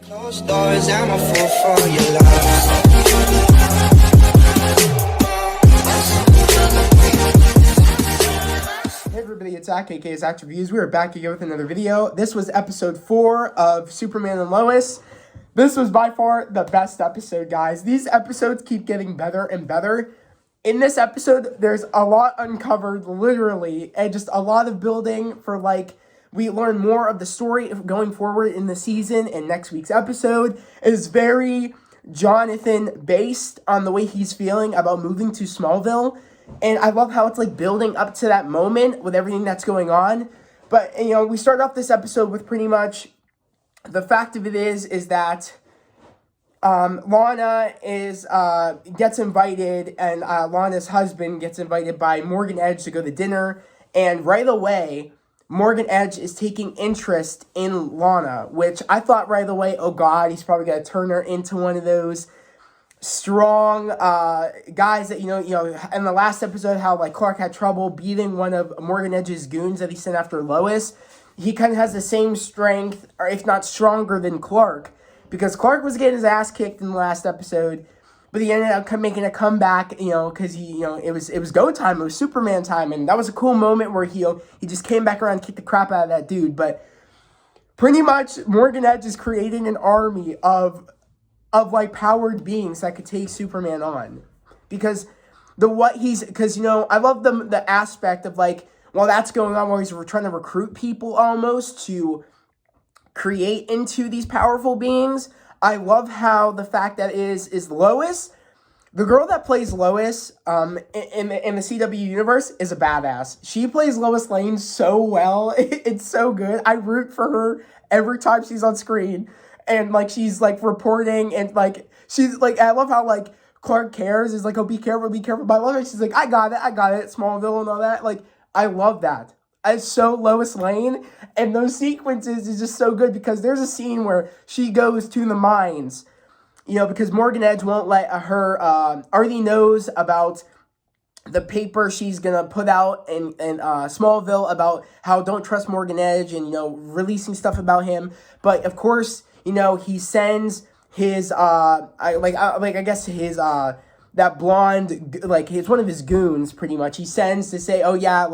Closed doors, I'm a fool for your love. Hey everybody, it's Zach, aka Zach Reviews. We are back again with another video. This was episode 4 of Superman and Lois. This was by far the best episode, guys. These episodes keep getting better and better. In this episode, there's a lot uncovered, literally, and just a lot of building for, we learn more of the story going forward in the season and next week's episode. It is very Jonathan based on the way he's feeling about moving to Smallville. And I love how it's building up to that moment with everything that's going on. But, we start off this episode with pretty much the fact of it is that Lana gets invited, and Lana's husband gets invited by Morgan Edge to go to dinner. And right away, Morgan Edge is taking interest in Lana, which I thought right away, oh God, he's probably going to turn her into one of those strong guys that, in the last episode, how Clark had trouble beating one of Morgan Edge's goons that he sent after Lois. He kind of has the same strength, or if not stronger than Clark, because Clark was getting his ass kicked in the last episode, but he ended up making a comeback, because it was go time, it was Superman time, and that was a cool moment where he just came back around and kicked the crap out of that dude. But pretty much Morgan Edge is creating an army of powered beings that could take Superman on, because I love the aspect of while that's going on, where he's trying to recruit people almost to create into these powerful beings. I love how the fact that is Lois, the girl that plays Lois in the CW universe, is a badass. She plays Lois Lane so well. It's so good. I root for her every time she's on screen. And she's reporting, and she's I love how Clark cares, is oh, be careful. But I love her. She's I got it, Smallville and all that. I love that. It's so Lois Lane, and those sequences is just so good, because there's a scene where she goes to the mines, because Morgan Edge won't let her, already knows about the paper she's going to put out in Smallville about how don't trust Morgan Edge, and, releasing stuff about him. But, of course, he sends his, I guess his, that blonde, he's one of his goons, pretty much. He sends to say, oh, yeah,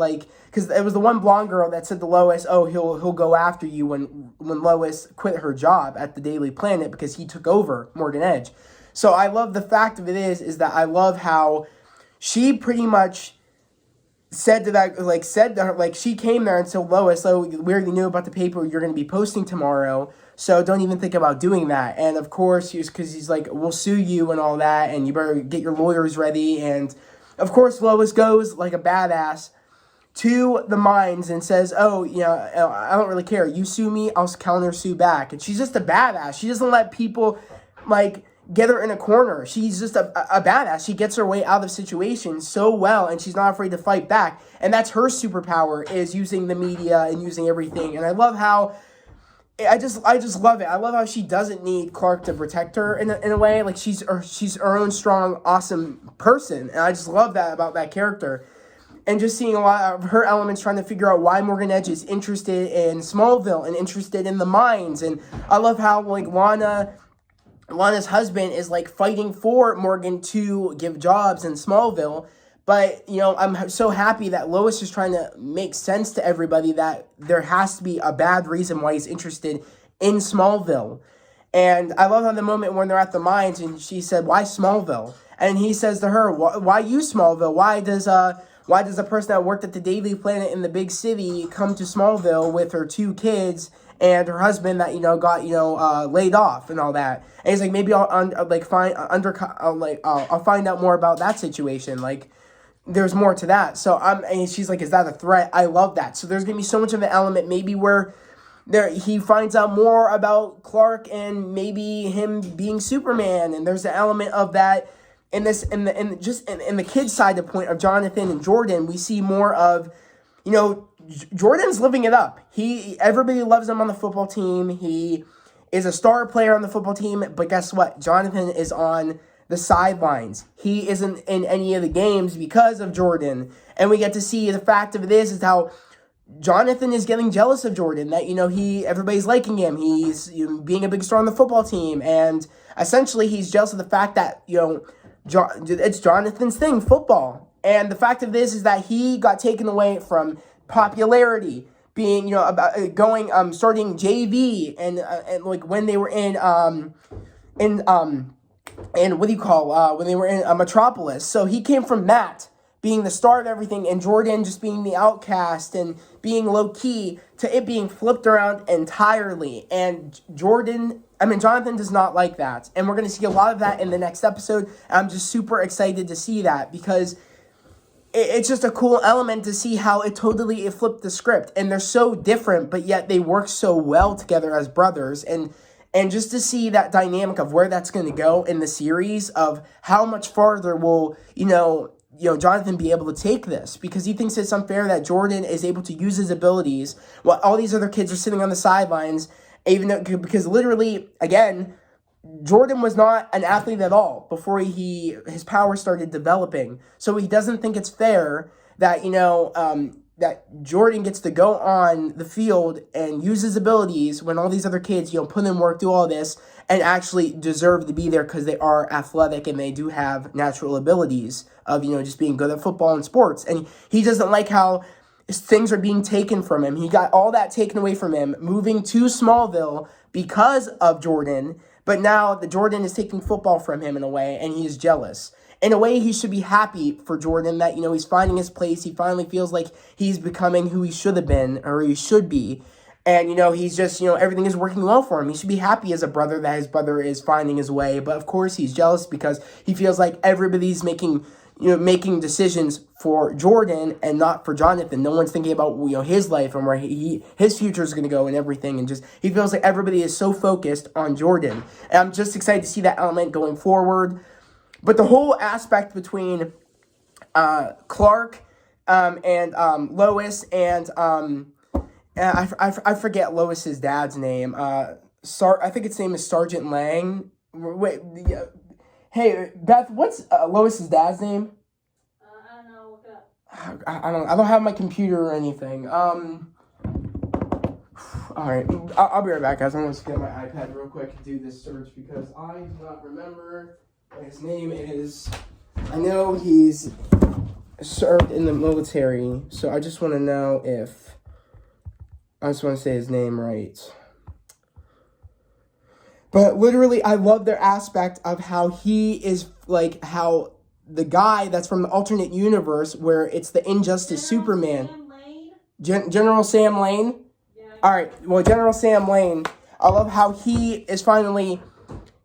because it was the one blonde girl that said to Lois, oh, he'll go after you when Lois quit her job at the Daily Planet, because he took over Morgan Edge. So I love the fact of it is that I love how she pretty much said to her, she came there and told Lois, oh, we already knew about the paper you're going to be posting tomorrow, so don't even think about doing that. And of course, because he's we'll sue you and all that, and you better get your lawyers ready. And of course, Lois goes like a badass to the mines and says, oh, I don't really care. You sue me, I'll counter sue back. And she's just a badass. She doesn't let people get her in a corner. She's just a badass. She gets her way out of situations so well, and she's not afraid to fight back. And that's her superpower, is using the media and using everything. And I love how I just love it. I love how she doesn't need Clark to protect her in a way. She's her own strong, awesome person. And I just love that about that character. And just seeing a lot of her elements, trying to figure out why Morgan Edge is interested in Smallville and interested in the mines. And I love how Lana's husband is fighting for Morgan to give jobs in Smallville. But, I'm so happy that Lois is trying to make sense to everybody that there has to be a bad reason why he's interested in Smallville. And I love how the moment when they're at the mines, and she said, why Smallville? And he says to her, why you Smallville? Why does a person that worked at the Daily Planet in the big city come to Smallville with her 2 kids and her husband that, got, laid off and all that? And he's maybe I'll find out more about that situation. There's more to that. So and she's is that a threat? I love that. So there's going to be so much of an element maybe where he finds out more about Clark and maybe him being Superman. And there's an element of that in the kids side, the point of Jonathan and Jordan. We see more of, Jordan's living it up. Everybody loves him on the football team. He is a star player on the football team. But guess what? Jonathan is on the sidelines. He isn't in any of the games because of Jordan. And we get to see the fact of it is how Jonathan is getting jealous of Jordan, that, everybody's liking him. He's being a big star on the football team. And essentially he's jealous of the fact that, it's Jonathan's thing, football. And the fact of this is that he got taken away from popularity, being, about starting JV and like when they were and what do you call, when they were in Metropolis. So he came from that, being the star of everything, and Jordan just being the outcast and being low-key, to it being flipped around entirely. And Jonathan does not like that. And we're going to see a lot of that in the next episode. I'm just super excited to see that, because it's just a cool element to see how it flipped the script. And they're so different, but yet they work so well together as brothers. And just to see that dynamic of where that's going to go in the series, of how much farther will, Jonathan be able to take this, because he thinks it's unfair that Jordan is able to use his abilities while all these other kids are sitting on the sidelines, because literally, again, Jordan was not an athlete at all before his power started developing. So he doesn't think it's fair that, that Jordan gets to go on the field and use his abilities when all these other kids, put in work, do all this, and actually deserve to be there because they are athletic and they do have natural abilities of, just being good at football and sports. And he doesn't like how things are being taken from him. He got all that taken away from him, moving to Smallville because of Jordan. But now the Jordan is taking football from him in a way, and he is jealous. In a way, he should be happy for Jordan that, he's finding his place. He finally feels like he's becoming who he should have been, or he should be. And, he's just, everything is working well for him. He should be happy as a brother that his brother is finding his way. But, of course, he's jealous because he feels like everybody's making decisions for Jordan and not for Jonathan. No one's thinking about, his life and where his future is going to go and everything. And just, he feels like everybody is so focused on Jordan. And I'm just excited to see that element going forward. But the whole aspect between Clark and Lois and I forget Lois's dad's name. I think its name is Sergeant Lang. Wait, hey Beth, what's Lois's dad's name? I don't know. Look up. I don't have my computer or anything. All right, I'll be right back, guys. I'm gonna get my iPad real quick and do this search because I do not remember. His name is, I know he's served in the military, so I just want to know if, I just want to say his name right. But literally, I love their aspect of how he is, like, how the guy that's from the alternate universe where it's the Injustice Superman. Sam Lane? General Sam Lane? Yeah. All right, well, General Sam Lane, I love how he is finally...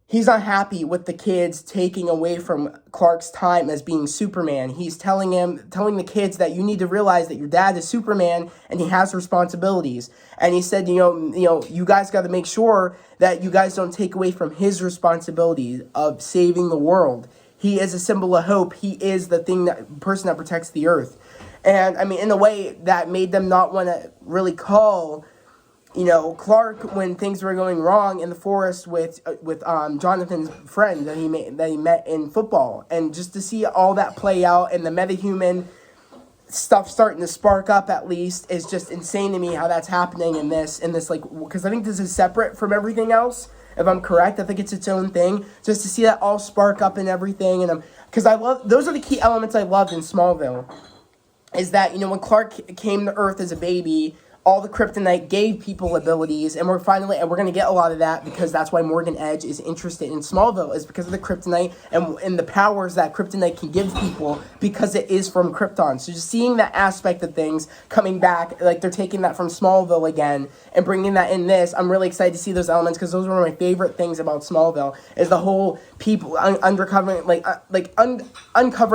He's not happy with the kids taking away from Clark's time as being Superman. He's telling the kids that you need to realize that your dad is Superman and he has responsibilities. And he said, you guys got to make sure that you guys don't take away from his responsibilities of saving the world. He is a symbol of hope. He is the person that protects the earth. And I mean, in a way that made them not want to really call Clark when things were going wrong in the forest with Jonathan's friend that he met in football, and just to see all that play out and the metahuman stuff starting to spark up at least is just insane to me how that's happening in this like, because I think this is separate from everything else. If I'm correct, I think it's its own thing. Just to see that all spark up and everything, and because I love those are the key elements I loved in Smallville, is that when Clark came to Earth as a baby. All the kryptonite gave people abilities, and we're going to get a lot of that because that's why Morgan Edge is interested in Smallville, is because of the kryptonite and the powers that kryptonite can give people because it is from Krypton. So just seeing that aspect of things coming back, like they're taking that from Smallville again and bringing that in this, I'm really excited to see those elements because those are one of my favorite things about Smallville is the whole people uncovering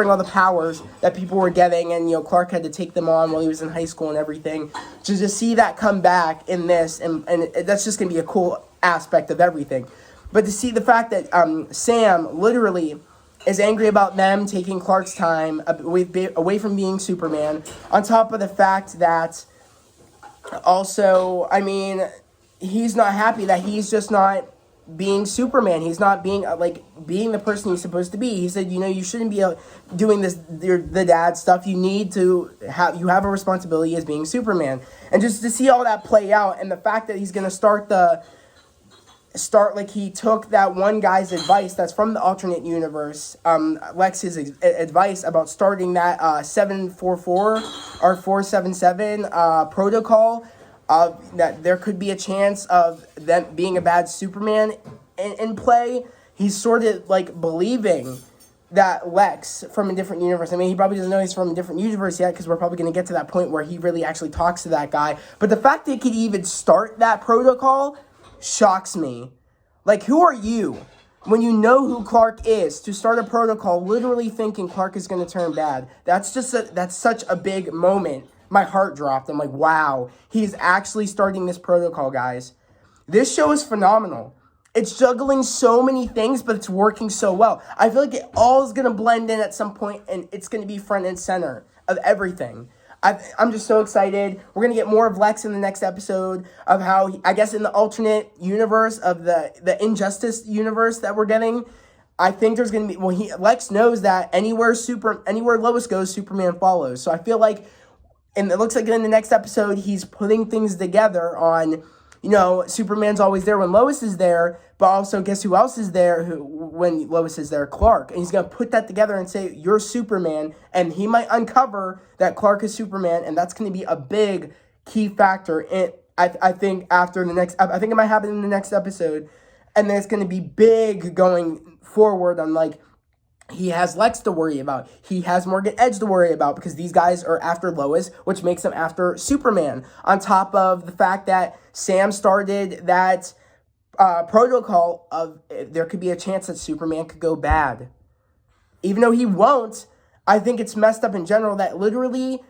all the powers that people were getting, and Clark had to take them on while he was in high school and everything. To just see that come back in this, and that's just going to be a cool aspect of everything. But to see the fact that Sam literally is angry about them taking Clark's time away from being Superman, on top of the fact that also, I mean, he's not happy that he's just not being Superman. He's not being being the person he's supposed to be. He said, you shouldn't be doing the dad stuff. You need to have a responsibility as being Superman. And just to see all that play out, and the fact that he's going to start like he took that one guy's advice that's from the alternate universe, Lex's advice about starting that 744 or 477 protocol. That there could be a chance of them being a bad Superman in play. He's sort of like believing that Lex from a different universe. I mean, he probably doesn't know he's from a different universe yet, because we're probably going to get to that point where he really actually talks to that guy. But the fact that he could even start that protocol shocks me. Like, who are you, when you know who Clark is, to start a protocol literally thinking Clark is going to turn bad? That's such a big moment. My heart dropped. I'm like, wow, he's actually starting this protocol, guys. This show is phenomenal. It's juggling so many things, but it's working so well. I feel like it all is going to blend in at some point, and it's going to be front and center of everything. I'm just so excited. We're going to get more of Lex in the next episode, of how, I guess in the alternate universe of the Injustice universe that we're getting, I think there's going to be, Lex knows that anywhere Lois goes, Superman follows. So I feel like, and it looks like in the next episode, he's putting things together on, Superman's always there when Lois is there, but also guess who else is there when Lois is there? Clark. And he's going to put that together and say, you're Superman, and he might uncover that Clark is Superman, and that's going to be a big key factor in, I think it might happen in the next episode, and then it's going to be big going forward on, like, he has Lex to worry about. He has Morgan Edge to worry about, because these guys are after Lois, which makes them after Superman. On top of the fact that Sam started that protocol of there could be a chance that Superman could go bad. Even though he won't, I think it's messed up in general that literally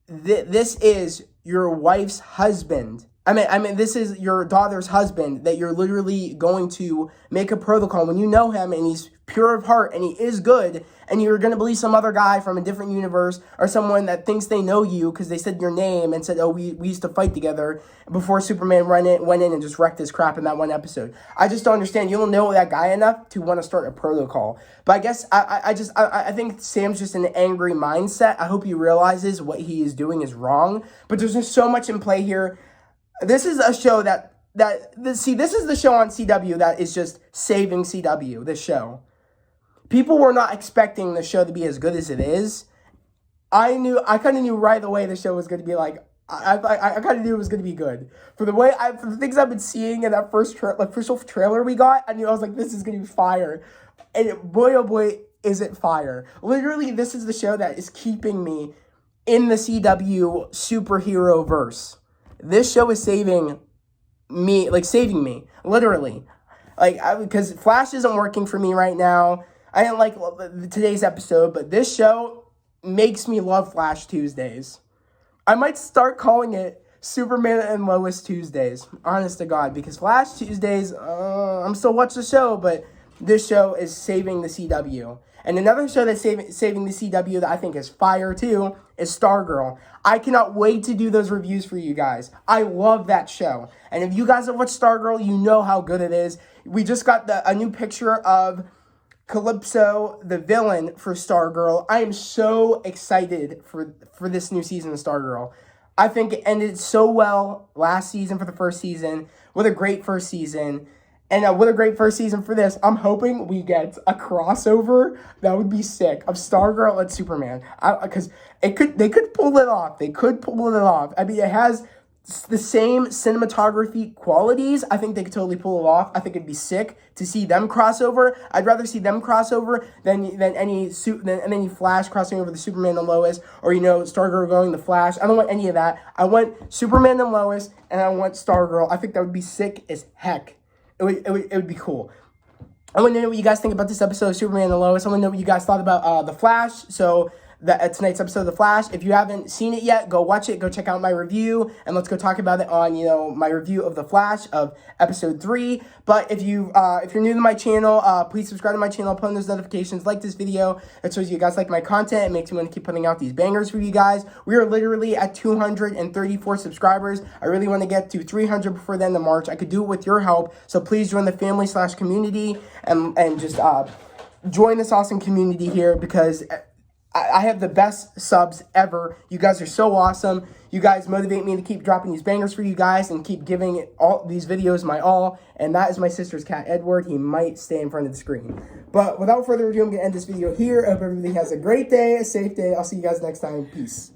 this is your wife's husband. I mean, this is your daughter's husband that you're literally going to make a protocol when you know him and he's pure of heart and he is good, and you're going to believe some other guy from a different universe or someone that thinks they know you because they said your name and said, oh, we used to fight together before Superman went in and just wrecked his crap in that one episode. I just don't understand. You don't know that guy enough to want to start a protocol. But I guess I think Sam's just in an angry mindset. I hope he realizes what he is doing is wrong. But there's just so much in play here. This is a show this is the show on CW that is just saving CW, this show. People were not expecting the show to be as good as it is. I kind of knew right away the show was going to be like, I kind of knew it was going to be good. For the things I've been seeing in that first official trailer we got, I was like, this is going to be fire. And boy, oh boy, is it fire. Literally, this is the show that is keeping me in the CW superhero verse. This show is saving me, literally. Because Flash isn't working for me right now. I didn't like today's episode, but this show makes me love Flash Tuesdays. I might start calling it Superman and Lois Tuesdays, honest to God, because Flash Tuesdays, I'm still watching the show, but this show is saving the CW. And another show that's saving the CW that I think is fire too is Stargirl. I cannot wait to do those reviews for you guys. I love that show. And if you guys have watched Stargirl, you know how good it is. We just got a new picture of Calypso, the villain for Stargirl. I am so excited for this new season of Stargirl. I think it ended so well last season for the first season. What a great first season. And what a great first season for this. I'm hoping we get a crossover. That would be sick. Of Stargirl and Superman. Because they could pull it off. They could pull it off. I mean, it has the same cinematography qualities. I think they could totally pull it off. I think it'd be sick to see them crossover. I'd rather see them crossover than any Flash crossing over the Superman and Lois, or Stargirl going the Flash. I don't want any of that. I want Superman and Lois, and I want Stargirl. I think that would be sick as heck. It would be cool. I want to know what you guys think about this episode of Superman and Lois. I want to know what you guys thought about The Flash. So tonight's episode of The Flash. If you haven't seen it yet, go watch it. Go check out my review, and let's go talk about it on, my review of The Flash of episode 3. But if you're new to my channel, please subscribe to my channel, put on those notifications, like this video. That shows you guys like my content. It makes me want to keep putting out these bangers for you guys. We are literally at 234 subscribers. I really want to get to 300 before the end of March. I could do it with your help. So please join the family/community and just join this awesome community here, because I have the best subs ever. You guys are so awesome. You guys motivate me to keep dropping these bangers for you guys and keep giving all these videos my all. And that is my sister's cat, Edward. He might stay in front of the screen. But without further ado, I'm going to end this video here. I hope everybody has a great day, a safe day. I'll see you guys next time. Peace.